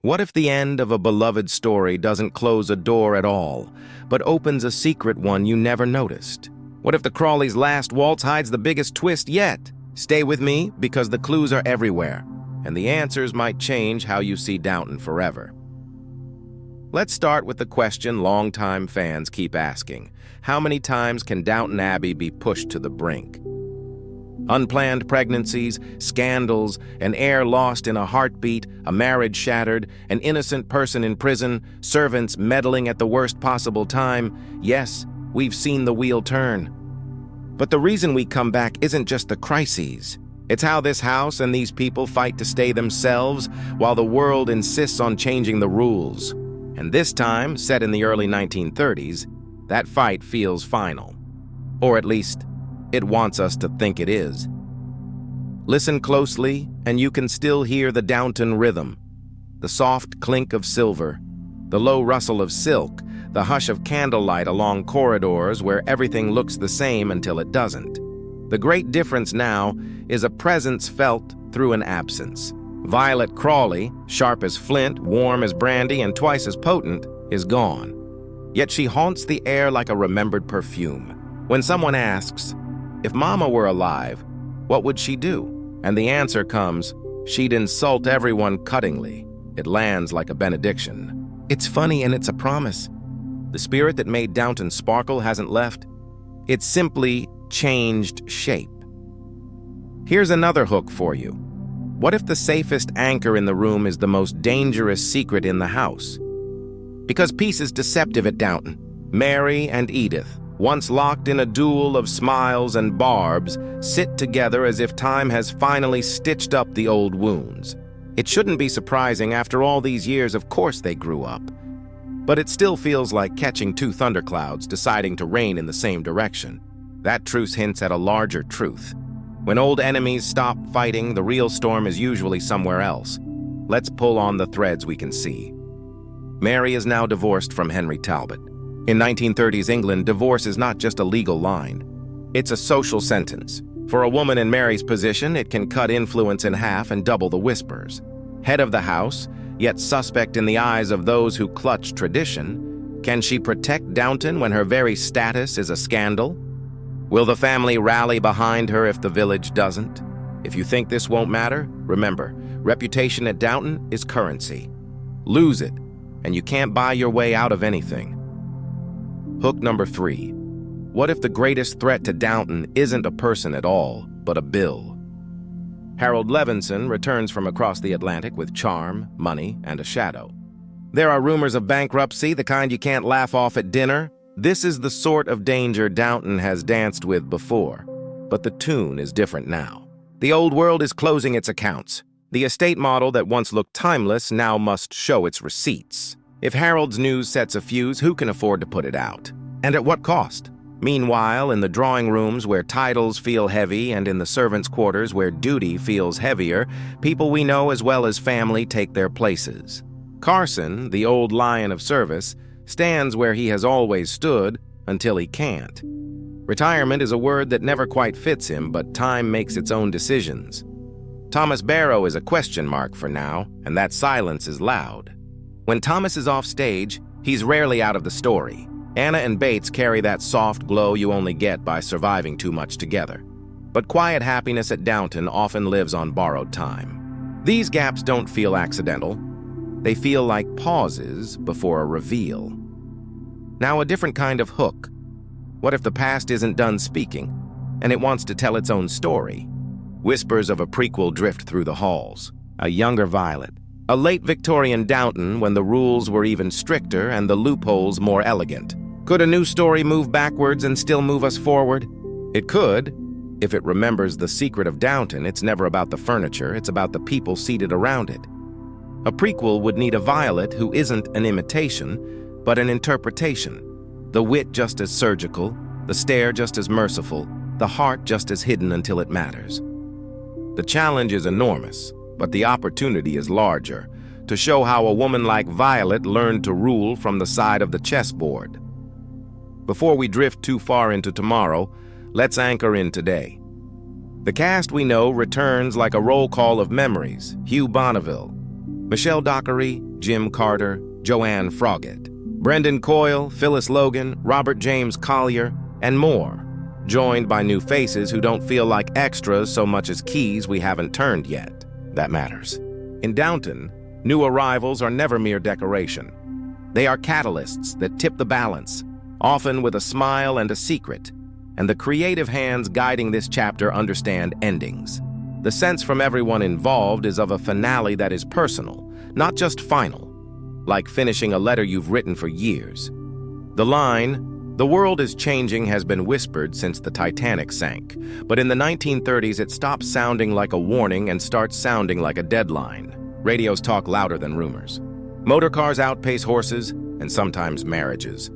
What if the end of a beloved story doesn't close a door at all, but opens a secret one you never noticed? What if the Crawley's last waltz hides the biggest twist yet? Stay with me, because the clues are everywhere, and the answers might change how you see Downton forever. Let's start with the question longtime fans keep asking. How many times can Downton Abbey be pushed to the brink? Unplanned pregnancies, scandals, an heir lost in a heartbeat, a marriage shattered, an innocent person in prison, servants meddling at the worst possible time. Yes, we've seen the wheel turn. But the reason we come back isn't just the crises. It's how this house and these people fight to stay themselves while the world insists on changing the rules. And this time, set in the early 1930s, that fight feels final. Or at least, it wants us to think it is. Listen closely, and you can still hear the Downton rhythm. The soft clink of silver, the low rustle of silk, the hush of candlelight along corridors where everything looks the same until it doesn't. The great difference now is a presence felt through an absence. Violet Crawley, sharp as flint, warm as brandy, and twice as potent, is gone. Yet she haunts the air like a remembered perfume. When someone asks, if Mama were alive, what would she do? And the answer comes, she'd insult everyone cuttingly. It lands like a benediction. It's funny and it's a promise. The spirit that made Downton sparkle hasn't left. It's simply changed shape. Here's another hook for you. What if the safest anchor in the room is the most dangerous secret in the house? Because peace is deceptive at Downton. Mary and Edith, once locked in a duel of smiles and barbs, sit together as if time has finally stitched up the old wounds. It shouldn't be surprising after all these years, of course they grew up. But it still feels like catching two thunderclouds deciding to rain in the same direction. That truce hints at a larger truth. When old enemies stop fighting, the real storm is usually somewhere else. Let's pull on the threads we can see. Mary is now divorced from Henry Talbot. In 1930s England, divorce is not just a legal line. It's a social sentence. For a woman in Mary's position, it can cut influence in half and double the whispers. Head of the house, yet suspect in the eyes of those who clutch tradition, can she protect Downton when her very status is a scandal? Will the family rally behind her if the village doesn't? If you think this won't matter, remember, reputation at Downton is currency. Lose it, and you can't buy your way out of anything. Hook number 3. What if the greatest threat to Downton isn't a person at all, but a bill? Harold Levinson returns from across the Atlantic with charm, money, and a shadow. There are rumors of bankruptcy, the kind you can't laugh off at dinner. This is the sort of danger Downton has danced with before, but the tune is different now. The old world is closing its accounts. The estate model that once looked timeless now must show its receipts. If Harold's news sets a fuse, who can afford to put it out? And at what cost? Meanwhile, in the drawing rooms where titles feel heavy and in the servants' quarters where duty feels heavier, people we know as well as family take their places. Carson, the old lion of service, stands where he has always stood until he can't. Retirement is a word that never quite fits him, but time makes its own decisions. Thomas Barrow is a question mark for now, and that silence is loud. When Thomas is off stage, he's rarely out of the story. Anna and Bates carry that soft glow you only get by surviving too much together. But quiet happiness at Downton often lives on borrowed time. These gaps don't feel accidental. They feel like pauses before a reveal. Now, a different kind of hook. What if the past isn't done speaking, and it wants to tell its own story? Whispers of a prequel drift through the halls. A younger Violet. A late Victorian Downton when the rules were even stricter and the loopholes more elegant. Could a new story move backwards and still move us forward? It could. If it remembers the secret of Downton, it's never about the furniture, it's about the people seated around it. A prequel would need a Violet who isn't an imitation, but an interpretation. The wit just as surgical, the stare just as merciful, the heart just as hidden until it matters. The challenge is enormous, but the opportunity is larger, to show how a woman like Violet learned to rule from the side of the chessboard. Before we drift too far into tomorrow, let's anchor in today. The cast we know returns like a roll call of memories. Hugh Bonneville, Michelle Dockery, Jim Carter, Joanne Froggatt, Brendan Coyle, Phyllis Logan, Robert James Collier, and more, joined by new faces who don't feel like extras so much as keys we haven't turned yet. That matters. In Downton, new arrivals are never mere decoration. They are catalysts that tip the balance, often with a smile and a secret, and the creative hands guiding this chapter understand endings. The sense from everyone involved is of a finale that is personal, not just final, like finishing a letter you've written for years. The line, "The world is changing," has been whispered since the Titanic sank, but in the 1930s it stops sounding like a warning and starts sounding like a deadline. Radios talk louder than rumors. Motor cars outpace horses, and sometimes marriages.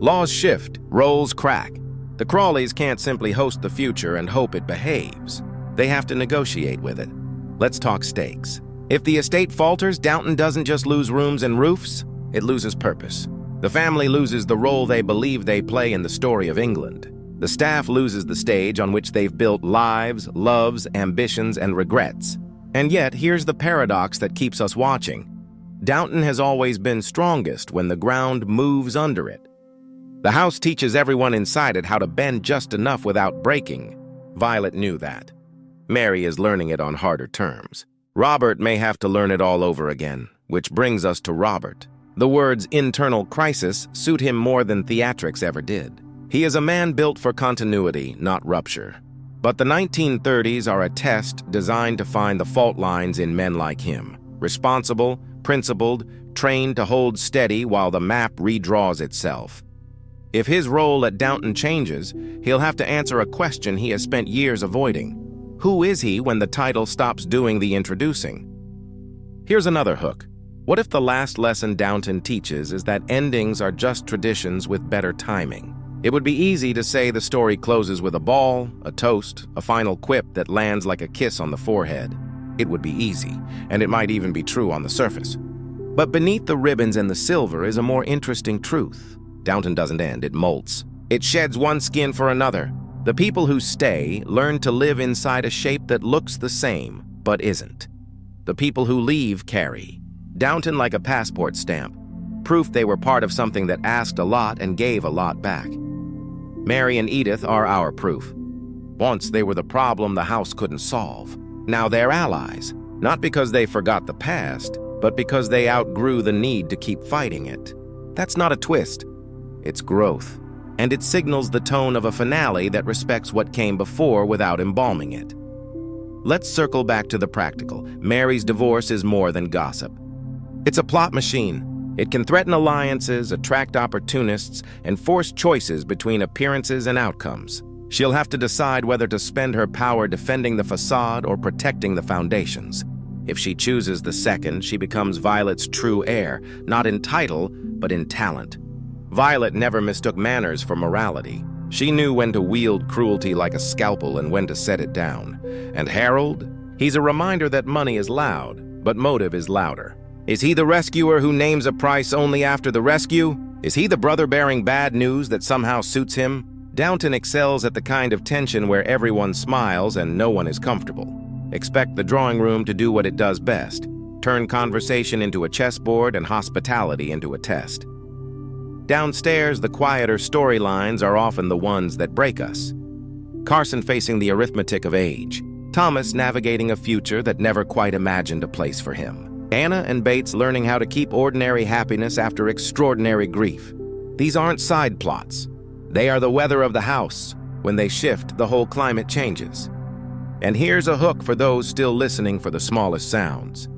Laws shift, roles crack. The Crawleys can't simply host the future and hope it behaves. They have to negotiate with it. Let's talk stakes. If the estate falters, Downton doesn't just lose rooms and roofs, it loses purpose. The family loses the role they believe they play in the story of England. The staff loses the stage on which they've built lives, loves, ambitions, and regrets. And yet, here's the paradox that keeps us watching. Downton has always been strongest when the ground moves under it. The house teaches everyone inside it how to bend just enough without breaking. Violet knew that. Mary is learning it on harder terms. Robert may have to learn it all over again, which brings us to Robert. The words internal crisis suit him more than theatrics ever did. He is a man built for continuity, not rupture. But the 1930s are a test designed to find the fault lines in men like him. Responsible, principled, trained to hold steady while the map redraws itself. If his role at Downton changes, he'll have to answer a question he has spent years avoiding. Who is he when the title stops doing the introducing? Here's another hook. What if the last lesson Downton teaches is that endings are just traditions with better timing? It would be easy to say the story closes with a ball, a toast, a final quip that lands like a kiss on the forehead. It would be easy, and it might even be true on the surface. But beneath the ribbons and the silver is a more interesting truth. Downton doesn't end, it molts. It sheds one skin for another. The people who stay learn to live inside a shape that looks the same, but isn't. The people who leave carry. Downton like a passport stamp. Proof they were part of something that asked a lot and gave a lot back. Mary and Edith are our proof. Once they were the problem the house couldn't solve. Now they're allies, not because they forgot the past, but because they outgrew the need to keep fighting it. That's not a twist. It's growth. And it signals the tone of a finale that respects what came before without embalming it. Let's circle back to the practical. Mary's divorce is more than gossip. It's a plot machine. It can threaten alliances, attract opportunists, and force choices between appearances and outcomes. She'll have to decide whether to spend her power defending the facade or protecting the foundations. If she chooses the second, she becomes Violet's true heir, not in title, but in talent. Violet never mistook manners for morality. She knew when to wield cruelty like a scalpel and when to set it down. And Harold? He's a reminder that money is loud, but motive is louder. Is he the rescuer who names a price only after the rescue? Is he the brother bearing bad news that somehow suits him? Downton excels at the kind of tension where everyone smiles and no one is comfortable. Expect the drawing room to do what it does best. Turn conversation into a chessboard and hospitality into a test. Downstairs, the quieter storylines are often the ones that break us. Carson facing the arithmetic of age. Thomas navigating a future that never quite imagined a place for him. Anna and Bates learning how to keep ordinary happiness after extraordinary grief. These aren't side plots. They are the weather of the house. When they shift, the whole climate changes. And here's a hook for those still listening for the smallest sounds.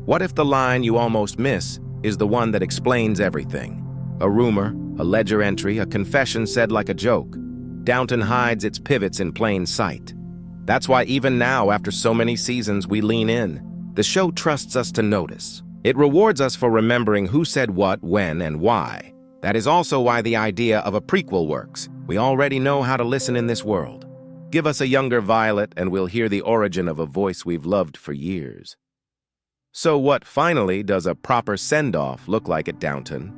What if the line you almost miss is the one that explains everything? A rumor, a ledger entry, a confession said like a joke. Downton hides its pivots in plain sight. That's why even now, after so many seasons, we lean in. The show trusts us to notice. It rewards us for remembering who said what, when, and why. That is also why the idea of a prequel works. We already know how to listen in this world. Give us a younger Violet and we'll hear the origin of a voice we've loved for years. So what finally does a proper send-off look like at Downton?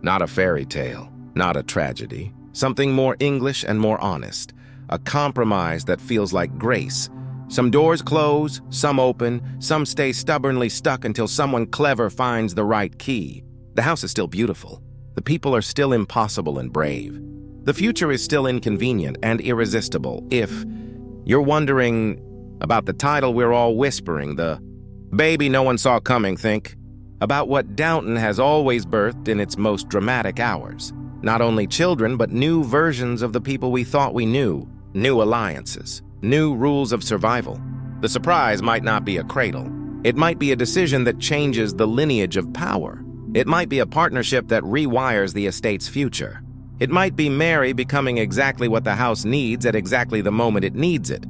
Not a fairy tale, not a tragedy. Something more English and more honest. A compromise that feels like grace, Some doors close, some open, some stay stubbornly stuck until someone clever finds the right key. The house is still beautiful. The people are still impossible and brave. The future is still inconvenient and irresistible. If you're wondering about the title we're all whispering, the baby no one saw coming, think about what Downton has always birthed in its most dramatic hours. Not only children, but new versions of the people we thought we knew, new alliances, new rules of survival. The surprise might not be a cradle. It might be a decision that changes the lineage of power. It might be a partnership that rewires the estate's future. It might be Mary becoming exactly what the house needs at exactly the moment it needs it.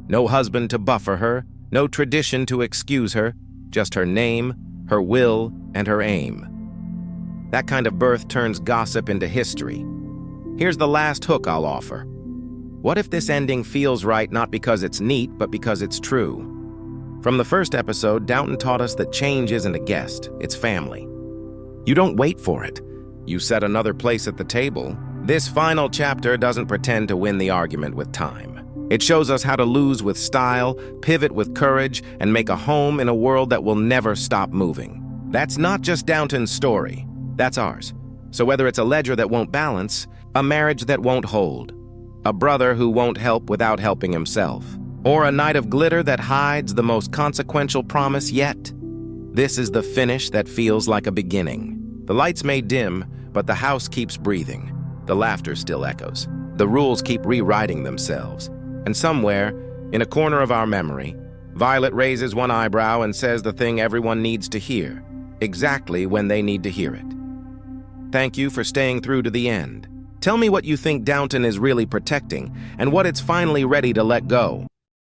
No husband to buffer her, no tradition to excuse her, just her name, her will, and her aim. That kind of birth turns gossip into history. Here's the last hook I'll offer. What if this ending feels right not because it's neat, but because it's true? From the first episode, Downton taught us that change isn't a guest, it's family. You don't wait for it. You set another place at the table. This final chapter doesn't pretend to win the argument with time. It shows us how to lose with style, pivot with courage, and make a home in a world that will never stop moving. That's not just Downton's story. That's ours. So whether it's a ledger that won't balance, a marriage that won't hold, a brother who won't help without helping himself, or a night of glitter that hides the most consequential promise yet, this is the finish that feels like a beginning. The lights may dim, but the house keeps breathing. The laughter still echoes. The rules keep rewriting themselves. And somewhere, in a corner of our memory, Violet raises one eyebrow and says the thing everyone needs to hear, exactly when they need to hear it. Thank you for staying through to the end. Tell me what you think Downton is really protecting and what it's finally ready to let go.